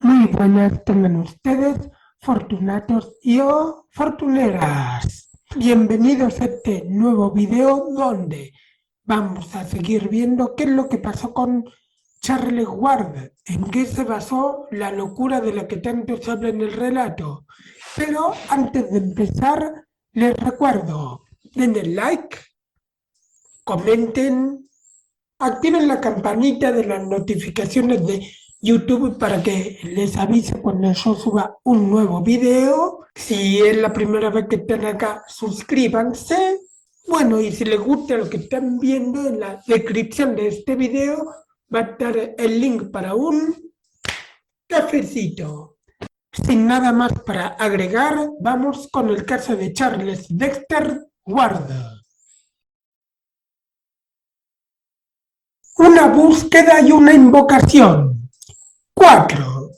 Muy buenas tengan ustedes, fortunatos y o fortuneras. Bienvenidos a este nuevo video donde vamos a seguir viendo qué es lo que pasó con Charles Ward, en qué se basó la locura de la que tanto se habla en el relato. Pero antes de empezar, les recuerdo, denle like, comenten, activen la campanita de las notificaciones de YouTube para que les avise cuando yo suba un nuevo video. Si es la primera vez que están acá, suscríbanse. Bueno, y si les gusta lo que están viendo, en la descripción de este video va a estar el link para un cafecito. Sin nada más para agregar, vamos con el caso de Charles Dexter Ward. Una búsqueda y una invocación. 4.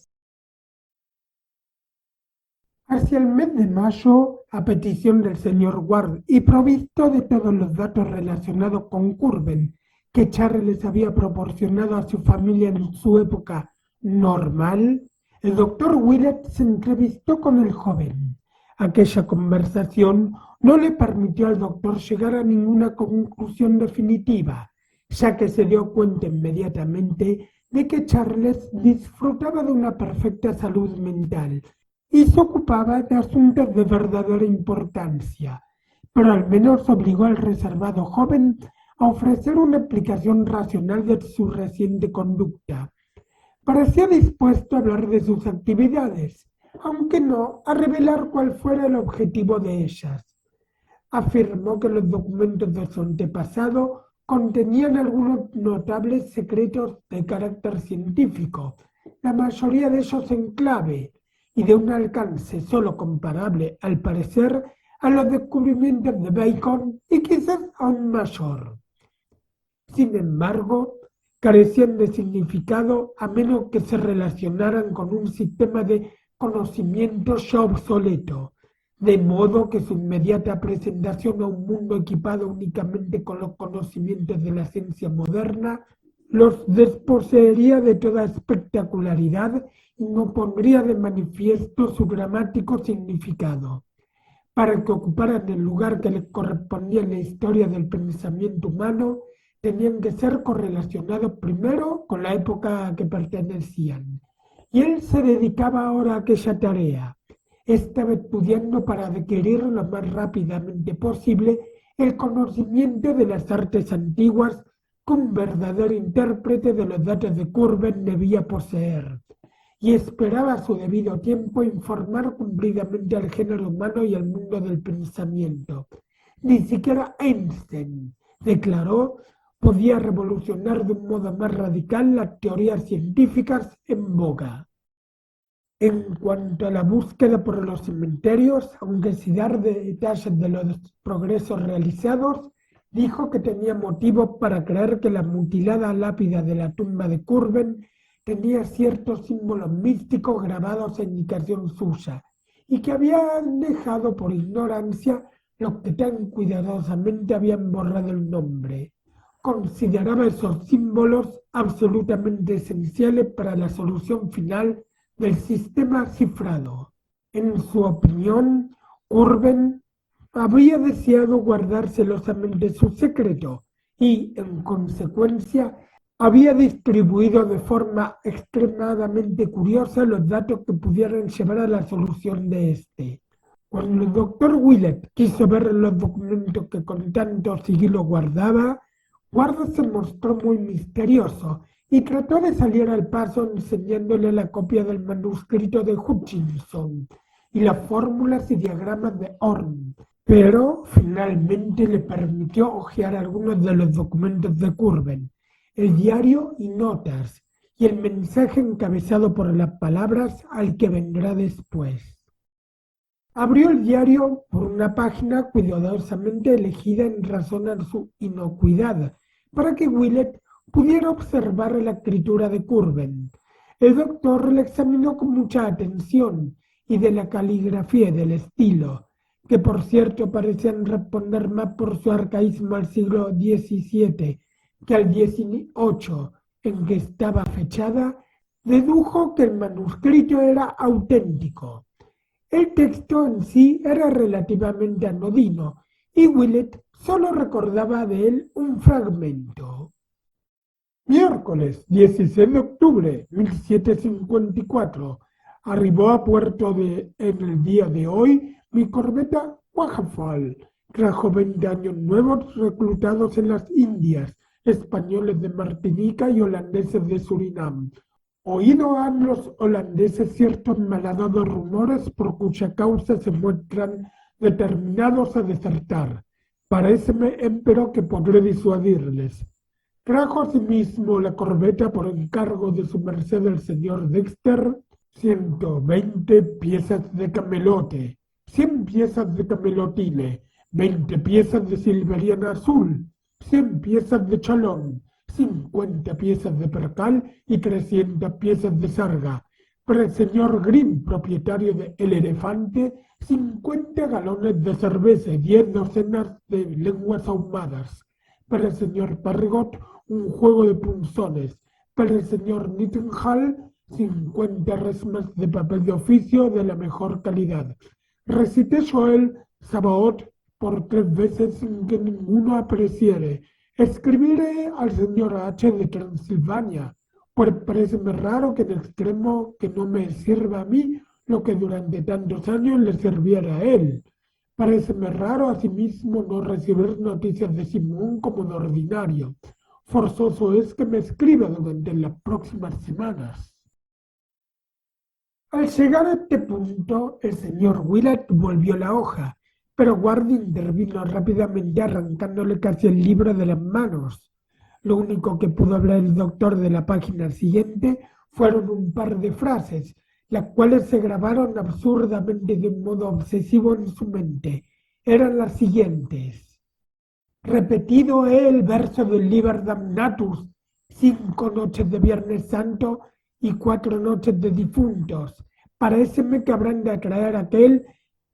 Hacia el mes de mayo, a petición del señor Ward y provisto de todos los datos relacionados con Curwen que Charles les había proporcionado a su familia en su época normal, el doctor Willett se entrevistó con el joven. Aquella conversación no le permitió al doctor llegar a ninguna conclusión definitiva, ya que se dio cuenta inmediatamente de que Charles disfrutaba de una perfecta salud mental y se ocupaba de asuntos de verdadera importancia, pero al menos obligó al reservado joven a ofrecer una explicación racional de su reciente conducta. Parecía dispuesto a hablar de sus actividades, aunque no a revelar cuál fuera el objetivo de ellas. Afirmó que los documentos de su antepasado contenían algunos notables secretos de carácter científico, la mayoría de ellos en clave, y de un alcance solo comparable, al parecer, a los descubrimientos de Bacon y quizás aún mayor. Sin embargo, carecían de significado a menos que se relacionaran con un sistema de conocimiento ya obsoleto, de modo que su inmediata presentación a un mundo equipado únicamente con los conocimientos de la ciencia moderna los desposeería de toda espectacularidad y no pondría de manifiesto su dramático significado. Para que ocuparan el lugar que les correspondía en la historia del pensamiento humano, tenían que ser correlacionados primero con la época a que pertenecían. Y él se dedicaba ahora a aquella tarea. Estaba estudiando para adquirir lo más rápidamente posible el conocimiento de las artes antiguas que un verdadero intérprete de los datos de Curwen debía poseer, y esperaba a su debido tiempo informar cumplidamente al género humano y al mundo del pensamiento. Ni siquiera Einstein, declaró, podía revolucionar de un modo más radical las teorías científicas en boga. En cuanto a la búsqueda por los cementerios, aunque sin dar detalles de los progresos realizados, dijo que tenía motivos para creer que la mutilada lápida de la tumba de Curwen tenía ciertos símbolos místicos grabados a indicación suya, y que habían dejado por ignorancia los que tan cuidadosamente habían borrado el nombre. Consideraba esos símbolos absolutamente esenciales para la solución final del sistema cifrado. En su opinión, Curwen había deseado guardar celosamente su secreto y, en consecuencia, había distribuido de forma extremadamente curiosa los datos que pudieran llevar a la solución de este. Cuando el doctor Willett quiso ver los documentos que con tanto sigilo guardaba, Ward se mostró muy misterioso y trató de salir al paso enseñándole la copia del manuscrito de Hutchinson y las fórmulas y diagramas de Orm, pero finalmente le permitió hojear algunos de los documentos de Curwen, el diario y notas, y el mensaje encabezado por las palabras al que vendrá después. Abrió el diario por una página cuidadosamente elegida en razón a su inocuidad, para que Willett pudiera observar la escritura de Curwen. El doctor la examinó con mucha atención, y de la caligrafía y del estilo, que por cierto parecían responder más por su arcaísmo al siglo XVII que al XVIII en que estaba fechada, dedujo que el manuscrito era auténtico. El texto en sí era relativamente anodino y Willett solo recordaba de él un fragmento. Miércoles 16 de octubre 1754. Arribó a puerto en el día de hoy mi corbeta Waterfall. Trajo 20 años nuevos reclutados en las Indias, españoles de Martinica y holandeses de Surinam. Oído han los holandeses ciertos malhadados rumores por cuya causa se muestran determinados a desertar. Paréceme, empero, que podré disuadirles. Trajo asimismo la corbeta por encargo de su merced el señor Dexter 120 piezas de camelote, 100 piezas de camelotine, 20 piezas de silveriana azul, 100 piezas de chalón, 50 piezas de percal y 300 piezas de sarga. Para el señor Green, propietario de El Elefante, 50 galones de cerveza y 10 docenas de lenguas ahumadas. Para el señor Parrigot, un juego de punzones. Para el señor Nittenhall, 50 resmas de papel de oficio de la mejor calidad. Recité Joel Sabaoth por 3 veces sin que ninguno apreciere. Escribiré al señor H. de Transilvania, pues paréceme raro que en extremo que no me sirva a mí lo que durante tantos años le sirviera a él. Paréceme raro asimismo no recibir noticias de Simón como de ordinario. Forzoso es que me escriba durante las próximas semanas. Al llegar a este punto, el señor Willett volvió la hoja, pero Ward intervino rápidamente arrancándole casi el libro de las manos. Lo único que pudo hablar el doctor de la página siguiente fueron un par de frases, las cuales se grabaron absurdamente de un modo obsesivo en su mente. Eran las siguientes. Repetido el verso del Liber Damnatus, 5 noches de Viernes Santo y 4 noches de difuntos. Paréceme que habrán de atraer aquel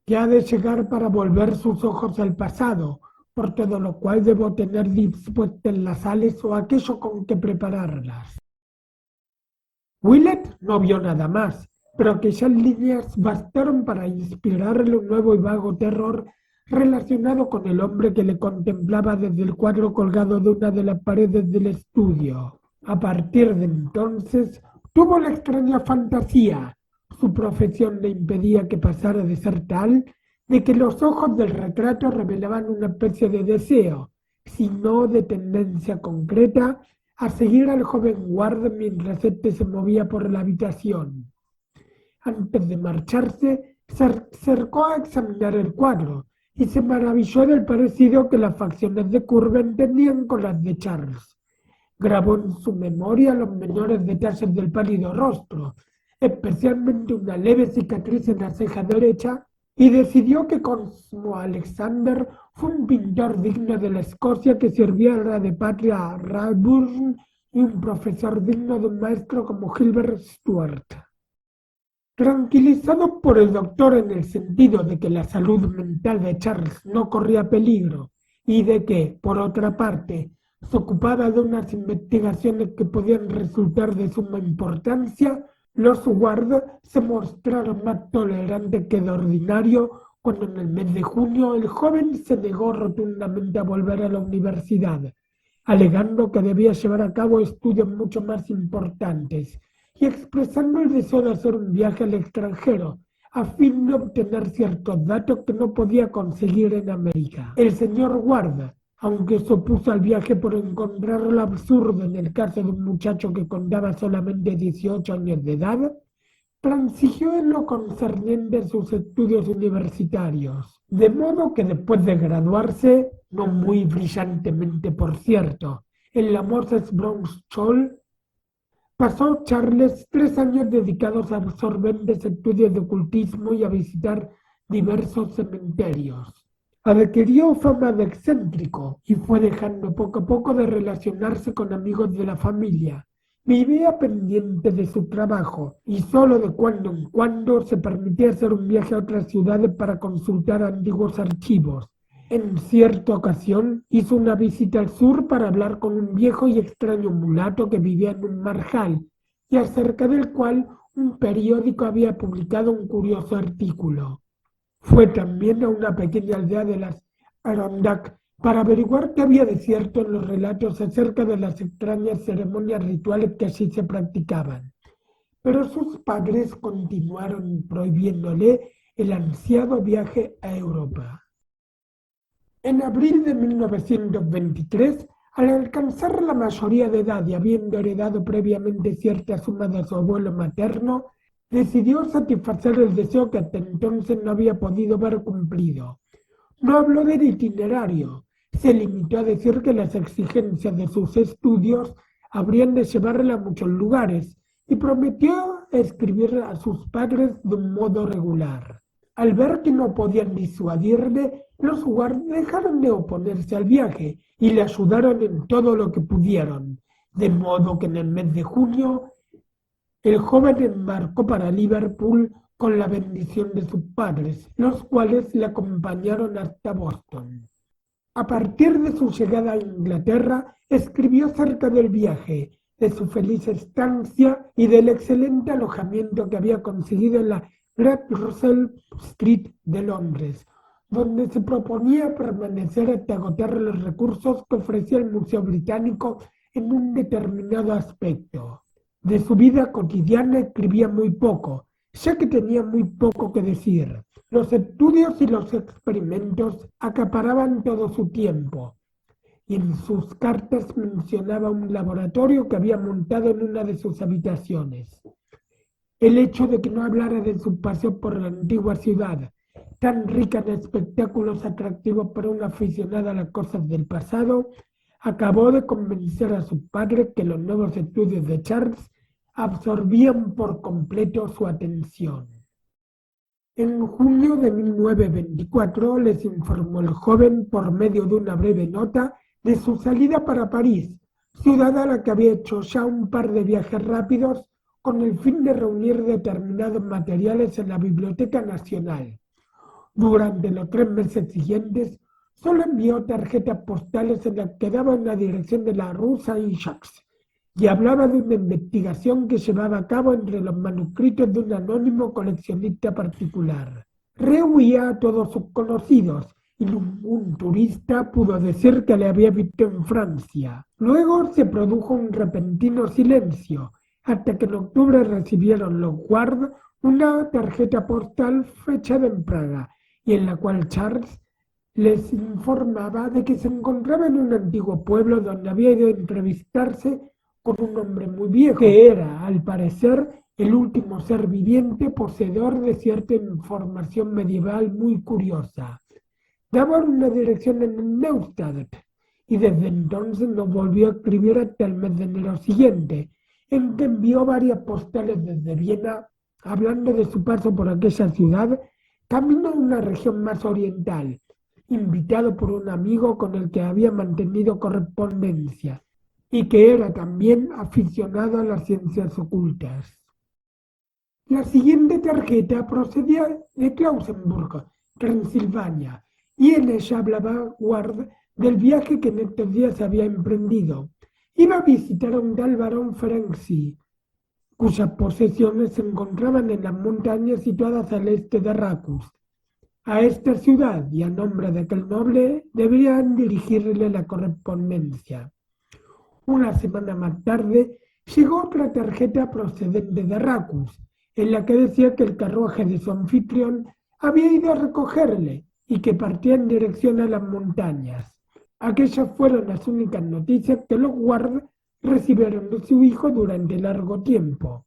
que ha de llegar para volver sus ojos al pasado, por todo lo cual debo tener dispuestas las sales o aquello con que prepararlas. Willett no vio nada más, pero aquellas líneas bastaron para inspirarle un nuevo y vago terror relacionado con el hombre que le contemplaba desde el cuadro colgado de una de las paredes del estudio. A partir de entonces tuvo la extraña fantasía, su profesión le impedía que pasara de ser tal, de que los ojos del retrato revelaban una especie de deseo, si no de tendencia concreta, a seguir al joven Ward mientras éste se movía por la habitación. Antes de marcharse, se acercó a examinar el cuadro y se maravilló del parecido que las facciones de Curwen tenían con las de Charles. Grabó en su memoria los menores detalles del pálido rostro, especialmente una leve cicatriz en la ceja derecha, y decidió que Cosmo Alexander fue un pintor digno de la Escocia que sirviera de patria a Radburn y un profesor digno de un maestro como Gilbert Stuart. Tranquilizado por el doctor en el sentido de que la salud mental de Charles no corría peligro y de que, por otra parte, se ocupaba de unas investigaciones que podían resultar de suma importancia, los Ward se mostraron más tolerantes que de ordinario cuando en el mes de junio el joven se negó rotundamente a volver a la universidad, alegando que debía llevar a cabo estudios mucho más importantes y expresando el deseo de hacer un viaje al extranjero a fin de obtener ciertos datos que no podía conseguir en América. El señor Ward, aunque se opuso al viaje por encontrarlo absurdo en el caso de un muchacho que contaba solamente 18 años de edad, transigió en lo concerniente a sus estudios universitarios, de modo que después de graduarse, no muy brillantemente por cierto, en la Moses Brown School, pasó Charles 3 años dedicados a absorbentes estudios de ocultismo y a visitar diversos cementerios. Adquirió fama de excéntrico y fue dejando poco a poco de relacionarse con amigos de la familia. Vivía pendiente de su trabajo y solo de cuando en cuando se permitía hacer un viaje a otras ciudades para consultar antiguos archivos. En cierta ocasión hizo una visita al sur para hablar con un viejo y extraño mulato que vivía en un marjal, y acerca del cual un periódico había publicado un curioso artículo. Fue también a una pequeña aldea de las Arondack para averiguar qué había de cierto en los relatos acerca de las extrañas ceremonias rituales que allí se practicaban. Pero sus padres continuaron prohibiéndole el ansiado viaje a Europa. En abril de 1923, al alcanzar la mayoría de edad y habiendo heredado previamente cierta suma de su abuelo materno, decidió satisfacer el deseo que hasta entonces no había podido ver cumplido. No habló del itinerario, se limitó a decir que las exigencias de sus estudios habrían de llevarla a muchos lugares y prometió escribir a sus padres de un modo regular. Al ver que no podían disuadirle, los guardias dejaron de oponerse al viaje y le ayudaron en todo lo que pudieron, de modo que en el mes de junio el joven embarcó para Liverpool con la bendición de sus padres, los cuales le acompañaron hasta Boston. A partir de su llegada a Inglaterra, escribió acerca del viaje, de su feliz estancia y del excelente alojamiento que había conseguido en la Great Russell Street de Londres, donde se proponía permanecer hasta agotar los recursos que ofrecía el Museo Británico en un determinado aspecto. De su vida cotidiana escribía muy poco, ya que tenía muy poco que decir. Los estudios y los experimentos acaparaban todo su tiempo, y en sus cartas mencionaba un laboratorio que había montado en una de sus habitaciones. El hecho de que no hablara de su paseo por la antigua ciudad, tan rica en espectáculos atractivos para un aficionado a las cosas del pasado, acabó de convencer a su padre que los nuevos estudios de Charles absorbían por completo su atención. En junio de 1924 les informó el joven por medio de una breve nota de su salida para París, ciudad a la que había hecho ya un par de viajes rápidos con el fin de reunir determinados materiales en la Biblioteca Nacional. Durante los 3 meses siguientes, solo envió tarjetas postales en las que daba una dirección de la Rue Saint-Jacques y hablaba de una investigación que llevaba a cabo entre los manuscritos de un anónimo coleccionista particular. Rehuía a todos sus conocidos y ningún turista pudo decir que le había visto en Francia. Luego se produjo un repentino silencio, hasta que en octubre recibieron los Ward una tarjeta postal fechada en Praga, y en la cual Charles les informaba de que se encontraba en un antiguo pueblo donde había ido a entrevistarse con un hombre muy viejo, que era, al parecer, el último ser viviente poseedor de cierta información medieval muy curiosa. Daban una dirección en Neustadt, y desde entonces no volvió a escribir hasta el mes de enero siguiente, en que envió varias postales desde Viena, hablando de su paso por aquella ciudad, camino a una región más oriental, invitado por un amigo con el que había mantenido correspondencia, y que era también aficionado a las ciencias ocultas. La siguiente tarjeta procedía de Klausenburg, Transilvania, y en ella hablaba Ward del viaje que en estos días había emprendido. Iba a visitar a un tal barón Ferenczi, cuyas posesiones se encontraban en las montañas situadas al este de Racus. A esta ciudad y a nombre de aquel noble deberían dirigirle la correspondencia. Una semana más tarde llegó otra tarjeta procedente de Racus, en la que decía que el carruaje de su anfitrión había ido a recogerle y que partía en dirección a las montañas. Aquellas fueron las únicas noticias que los Ward recibieron de su hijo durante largo tiempo.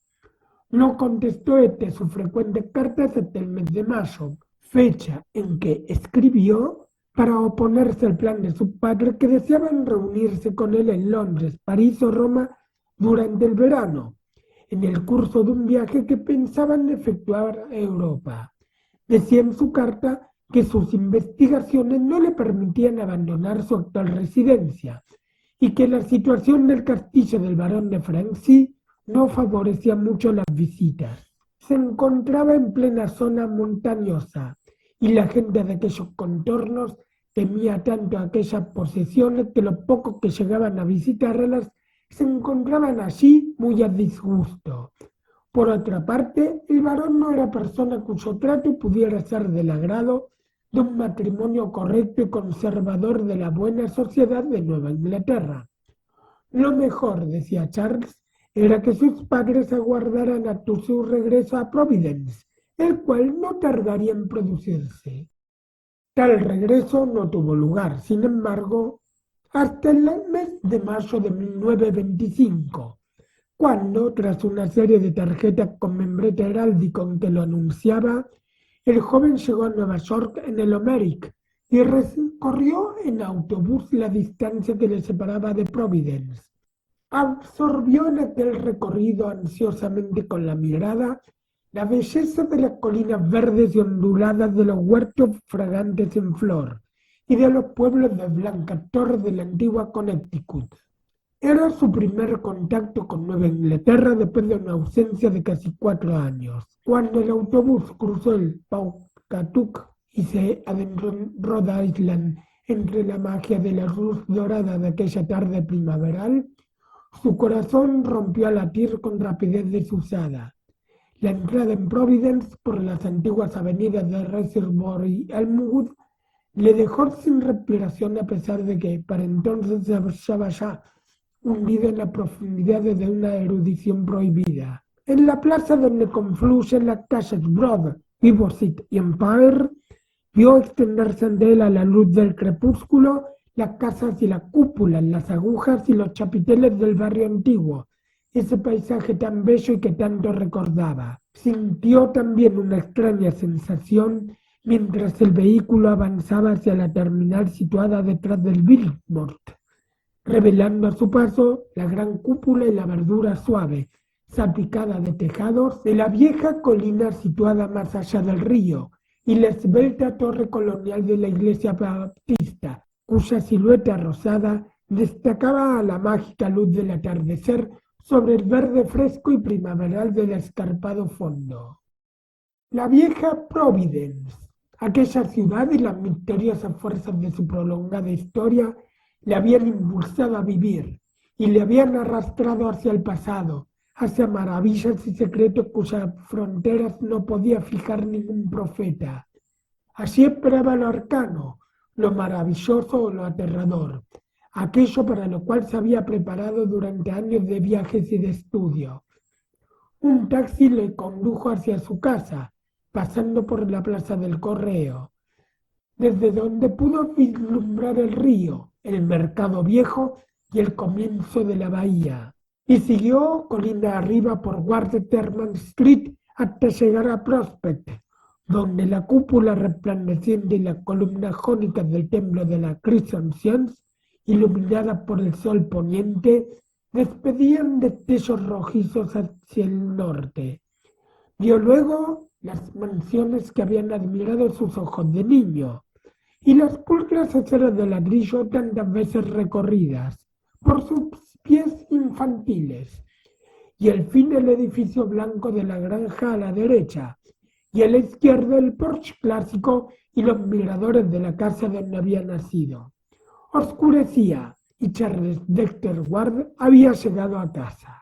No contestó sus frecuentes cartas hasta el mes de mayo, fecha en que escribió para oponerse al plan de su padre, que deseaban reunirse con él en Londres, París o Roma durante el verano, en el curso de un viaje que pensaban efectuar a Europa. Decía en su carta que sus investigaciones no le permitían abandonar su actual residencia y que la situación del castillo del barón de Ferenczi no favorecía mucho las visitas. Se encontraba en plena zona montañosa y la gente de aquellos contornos temía tanto aquellas posesiones que los pocos que llegaban a visitarlas se encontraban allí muy a disgusto. Por otra parte, el varón no era persona cuyo trato pudiera ser del agrado de un matrimonio correcto y conservador de la buena sociedad de Nueva Inglaterra. Lo mejor, decía Charles, era que sus padres aguardaran a su regreso a Providence, el cual no tardaría en producirse. Tal regreso no tuvo lugar, sin embargo, hasta el mes de mayo de 1925, cuando, tras una serie de tarjetas con membrete heráldico en que lo anunciaba, el joven llegó a Nueva York en el Homeric y recorrió en autobús la distancia que le separaba de Providence. Absorbió en aquel recorrido ansiosamente con la mirada la belleza de las colinas verdes y onduladas de los huertos fragantes en flor y de los pueblos de Blanca Torre de la antigua Connecticut. Era su primer contacto con Nueva Inglaterra después de una ausencia de casi 4 años. Cuando el autobús cruzó el Pawcatuck y se adentró en Rhode Island entre la magia de la luz dorada de aquella tarde primaveral, su corazón rompió a latir con rapidez desusada. La entrada en Providence por las antiguas avenidas de Reservoir y Elmwood le dejó sin respiración a pesar de que para entonces se hallaba ya hundido en las profundidades de una erudición prohibida. En la plaza donde confluyen las calles Broad, Vivosit y Empire, vio extenderse ante él a la luz del crepúsculo las casas y las cúpulas, las agujas y los chapiteles del barrio antiguo, ese paisaje tan bello y que tanto recordaba. Sintió también una extraña sensación mientras el vehículo avanzaba hacia la terminal situada detrás del Biltmore, revelando a su paso la gran cúpula y la verdura suave, salpicada de tejados, de la vieja colina situada más allá del río, y la esbelta torre colonial de la iglesia baptista, cuya silueta rosada destacaba a la mágica luz del atardecer sobre el verde fresco y primaveral del escarpado fondo. La vieja Providence, aquella ciudad y las misteriosas fuerzas de su prolongada historia le habían impulsado a vivir y le habían arrastrado hacia el pasado, hacia maravillas y secretos cuyas fronteras no podía fijar ningún profeta. Allí esperaba lo arcano, lo maravilloso o lo aterrador, aquello para lo cual se había preparado durante años de viajes y de estudio. Un taxi le condujo hacia su casa, pasando por la plaza del Correo, desde donde pudo vislumbrar el río, el mercado viejo y el comienzo de la bahía, y siguió colina arriba por Waterman Street hasta llegar a Prospect, donde la cúpula resplandeciente y las columnas jónicas del templo de la Christian Science, iluminadas por el sol poniente, despedían destellos rojizos hacia el norte. Vio luego las mansiones que habían admirado sus ojos de niño, y las pulcras aceras de ladrillo tantas veces recorridas por sus pies infantiles, y al fin el edificio blanco de la granja a la derecha, y a la izquierda el porche clásico y los miradores de la casa donde había nacido. Oscurecía, y Charles Dexter Ward había llegado a casa.